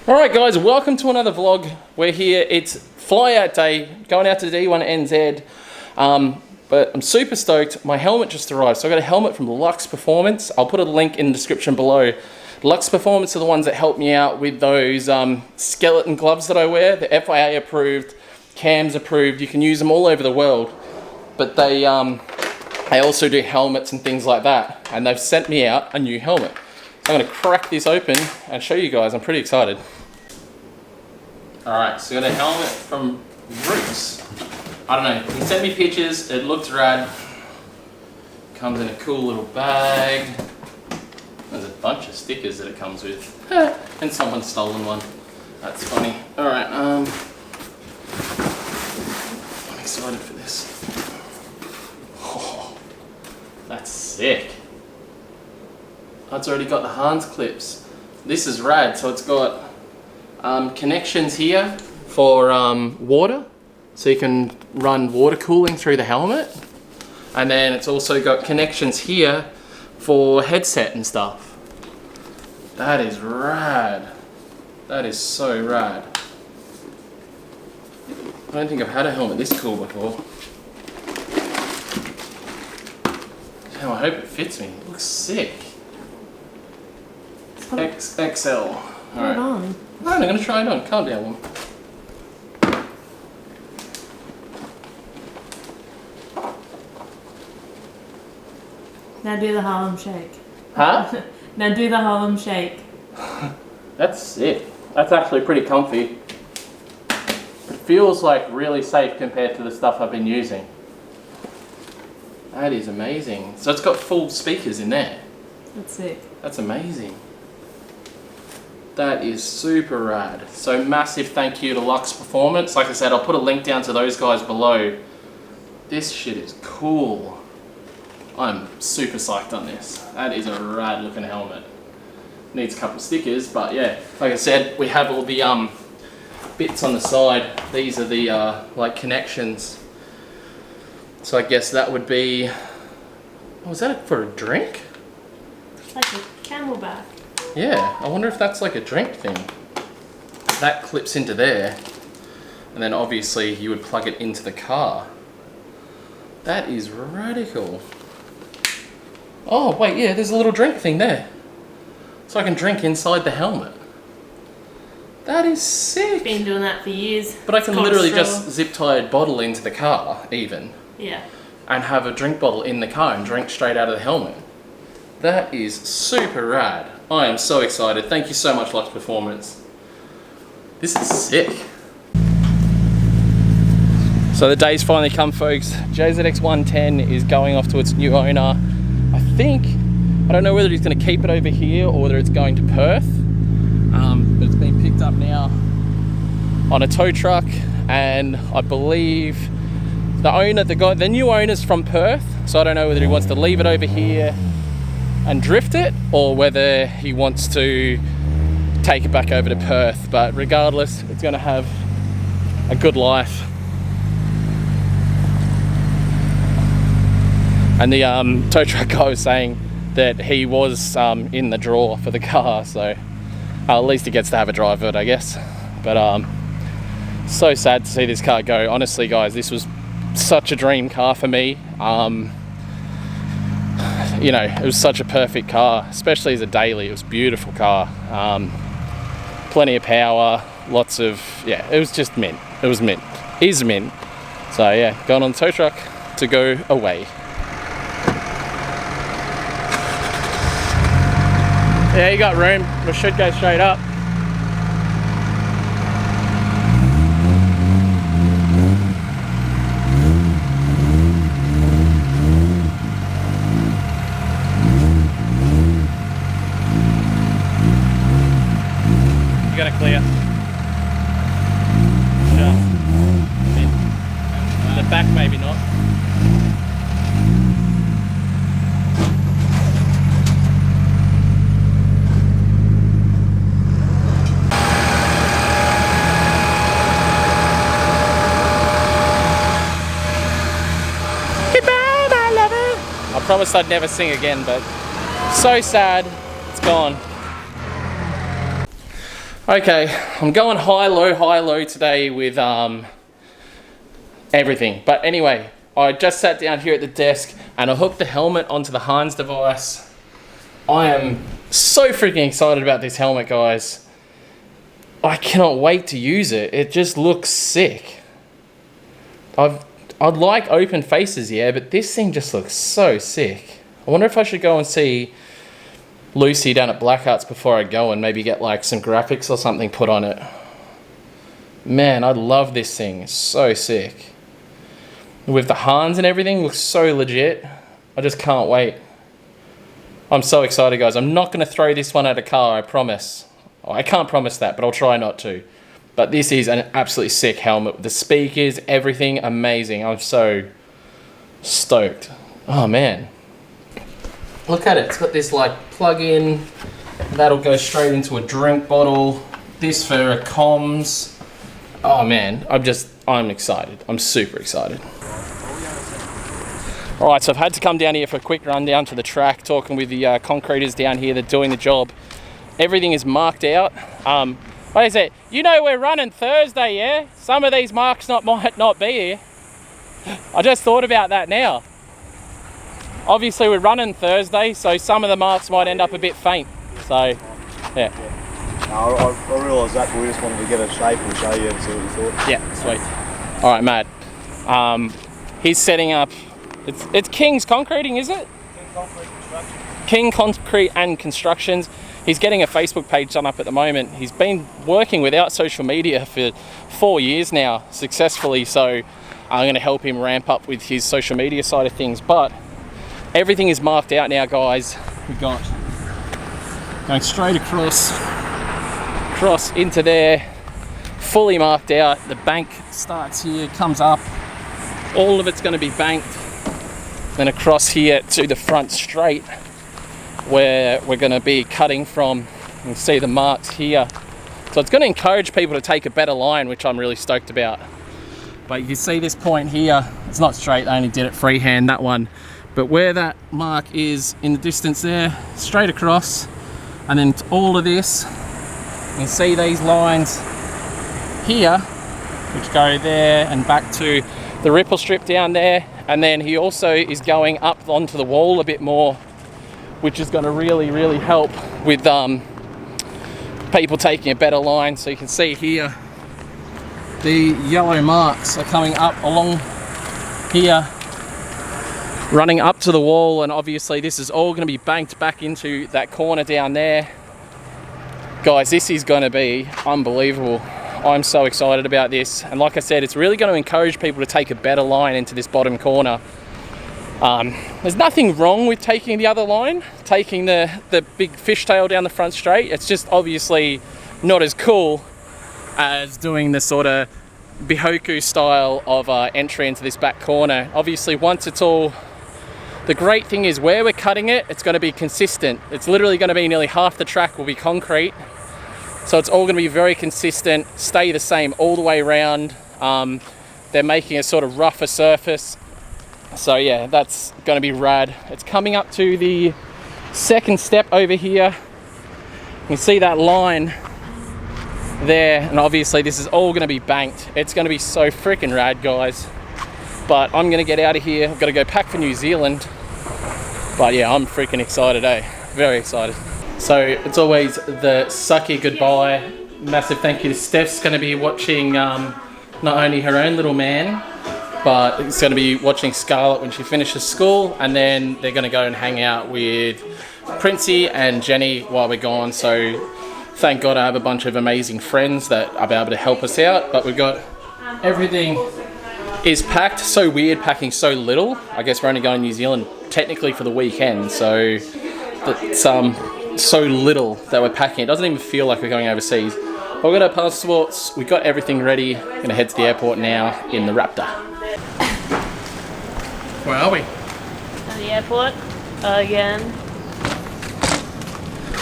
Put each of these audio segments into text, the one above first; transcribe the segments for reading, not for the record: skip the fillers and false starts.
Alright guys, welcome to another vlog. We're here, it's fly out day, going out to D1NZ. But I'm super stoked. My helmet just arrived. So I got a helmet from Lux Performance. I'll put a link in the description below. Lux Performance are the ones that help me out with those skeleton gloves that I wear. The FIA approved, CAMS approved. You can use them all over the world. But they also do helmets and things like that. And they've sent me out a new helmet. So I'm gonna crack this open and show you guys. I'm pretty excited. Alright, so I got a helmet from Roots. I don't know, he sent me pictures, it looked rad. Comes in a cool little bag. There's a bunch of stickers that it comes with. And someone's stolen one. That's funny. Alright, I'm excited for this. Oh, that's sick. It's already got the Hans clips. This is rad, so it's got connections here for water, so you can run water cooling through the helmet, and then it's also got connections here for headset and stuff. That is rad. That is so rad. I don't think I've had a helmet this cool before. Damn, I hope it fits me. It looks sick. XXL. Alright. Alright, I'm going to try it on. Calm down, woman. Now do the Harlem Shake. Huh? Now do the Harlem Shake. That's sick. That's actually pretty comfy. It feels like really safe compared to the stuff I've been using. That is amazing. So it's got full speakers in there. That's sick. That's amazing. That is super rad. So massive thank you to Lux Performance. Like I said, I'll put a link down to those guys below. This shit is cool. I'm super psyched on this. That is a rad looking helmet. Needs a couple of stickers, but yeah, like I said, we have all the bits on the side. These are the like connections. So I guess that would be, oh, is that for a drink? It's like a camelback. Yeah, I wonder if that's like a drink thing. That clips into there, and then obviously you would plug it into the car. That is radical. Oh wait, yeah, there's a little drink thing there. So I can drink inside the helmet. That is sick. Been doing that for years. But I can literally just zip tie a bottle into the car, even. Yeah. And have a drink bottle in the car and drink straight out of the helmet. That is super rad. I am so excited. Thank you so much, Lux Performance. This is sick. So the day's finally come, folks. JZX 110 is going off to its new owner. I don't know whether he's going to keep it over here or whether it's going to Perth. But it's been picked up now on a tow truck, and I believe the new owner's from Perth, so I don't know whether he wants to leave it over here and drift it, or whether he wants to take it back over to Perth. But regardless, it's going to have a good life. And the tow truck guy was saying that he was in the draw for the car, so at least he gets to have a drive of it, I guess. But so sad to see this car go. Honestly, guys, this was such a dream car for me. You know, it was such a perfect car, especially as a daily. It was a beautiful car. Plenty of power, lots of, yeah, it was just mint. It was mint. Is mint. So yeah, going on the tow truck to go away. Yeah, you got room. We should go straight up. You got to clear. Just the back, maybe not. I promised I'd never sing again, but so sad, it's gone. Okay, I'm going high low today with everything. But anyway, I just sat down here at the desk and I hooked the helmet onto the Hans device. I am so freaking excited about this helmet, guys. I cannot wait to use it. It just looks sick. I'd like open faces, yeah, but this thing just looks so sick. I wonder if I should go and see Lucy down at Blackheart's before I go and maybe get like some graphics or something put on it. Man, I love this thing. It's so sick. With the Hans and everything, looks so legit. I just can't wait. I'm so excited, guys. I'm not going to throw this one at a car, I promise. I can't promise that, but I'll try not to. But this is an absolutely sick helmet. The speakers, everything, amazing. I'm so stoked. Oh, man. Look at it. It's got this, like, plug-in. That'll go straight into a drink bottle. This for a comms. Oh, man. I'm excited. I'm super excited. All right, so I've had to come down here for a quick run down to the track, talking with the concreters down here that are doing the job. Everything is marked out. What is it? You know we're running Thursday, yeah? Some of these marks might not be here. I just thought about that now. Obviously we're running Thursday, so some of the marks might end up a bit faint. So, yeah. No, I realised that, but we just wanted to get a shape and show you and see what you thought. Yeah, sweet. All right, Matt. He's setting up. It's King's Concreting, is it? King Concrete Construction. King Concrete and Constructions. He's getting a Facebook page done up at the moment. He's been working without social media for 4 years now, successfully. So I'm going to help him ramp up with his social media side of things. But everything is marked out now, guys. We've got going straight across into there, fully marked out. The bank starts here, comes up. All of it's going to be banked. Then across here to the front straight, where we're going to be cutting from. You can see the marks here. So it's going to encourage people to take a better line, which I'm really stoked about. But you can see this point here, it's not straight, they only did it freehand, that one. But where that mark is in the distance there, straight across, and then all of this, you can see these lines here, which go there and back to the ripple strip down there. And then he also is going up onto the wall a bit more, which is going to really, really help with people taking a better line. So you can see here, the yellow marks are coming up along here, running up to the wall, and obviously this is all going to be banked back into that corner down there. Guys, this is going to be unbelievable. I'm so excited about this, and like I said, it's really going to encourage people to take a better line into this bottom corner. There's nothing wrong with taking the other line, taking the big fishtail down the front straight. It's just obviously not as cool as doing the sort of Bihoku style of entry into this back corner. Obviously, once it's all, the great thing is where we're cutting it, it's going to be consistent. It's literally going to be nearly half the track will be concrete. So it's all going to be very consistent, stay the same all the way around. They're making a sort of rougher surface. So yeah, that's going to be rad. It's coming up to the second step over here. You can see that line there, and obviously this is all going to be banked. It's going to be so freaking rad, guys. But I'm going to get out of here. I've got to go pack for New Zealand. But yeah, I'm freaking excited, eh? Very excited. So it's always the sucky goodbye. Massive thank you to Steph's going to be watching not only her own little man, but it's going to be watching Scarlett when she finishes school, and then they're going to go and hang out with Princey and Jenny while we're gone. So thank God I have a bunch of amazing friends that are able to help us out. But we've got everything is packed. So weird packing so little. I guess we're only going to New Zealand technically for the weekend, so it's so little that we're packing. It doesn't even feel like we're going overseas. But we've got our passports, we've got everything ready. We're going to head to the airport now in the Raptor. Where are we? At the airport again.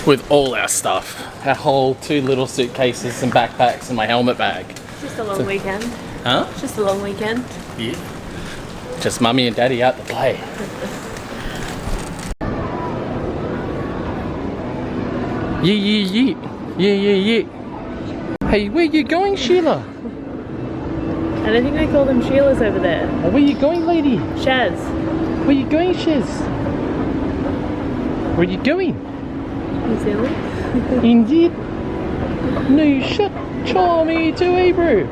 With all our stuff. Our whole 2 little suitcases and backpacks and my helmet bag. Just a long weekend. Huh? Just a long weekend. Yeah. Just mummy and daddy out to play. Yeah. Hey, where you going, Sheila? I don't think they call them Sheilas over there. Oh, where you going, lady? Shaz. Where you going, Shiz? Where you going? New Zealand? Indeed. No shit. Charmy to Hebrew.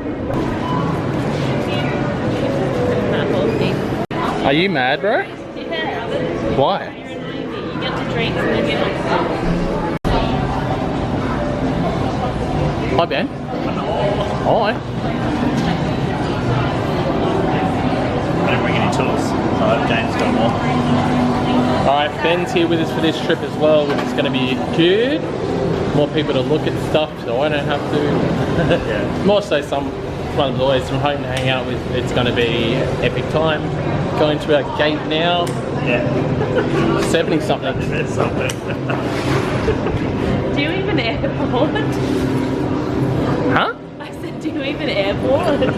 Are you mad, bro? Yeah. Why? You get to drink and then you don't. Hi, Ben. Hi. I didn't bring any tools, so James got more. Alright, Ben's here with us for this trip as well, which is going to be good. More people to look at stuff, so I don't have to. Yeah. More so some one of the boys from home to hang out with. It's going to be epic time. Going to our gate now. Yeah. 70 something. There's something. Do you even airport? Huh? I said, do you even airport? Did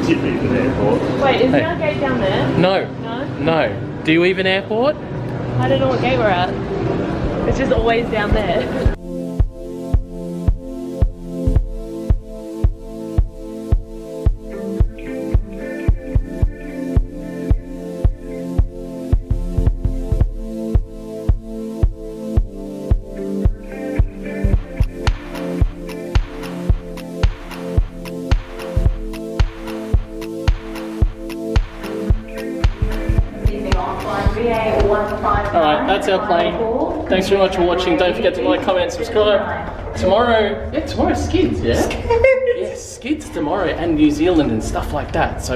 you leave the airport? Wait, is Hey. our gate down there? No. No? No. Do you even airport? I don't know what gate we're at. It's just always down there. Alright, that's our plane. Thanks very much for watching. Don't forget to like, comment, subscribe. Tomorrow, tomorrow's Skids, yeah? Yes, Skids tomorrow and New Zealand and stuff like that. So,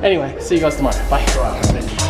anyway, see you guys tomorrow. Bye.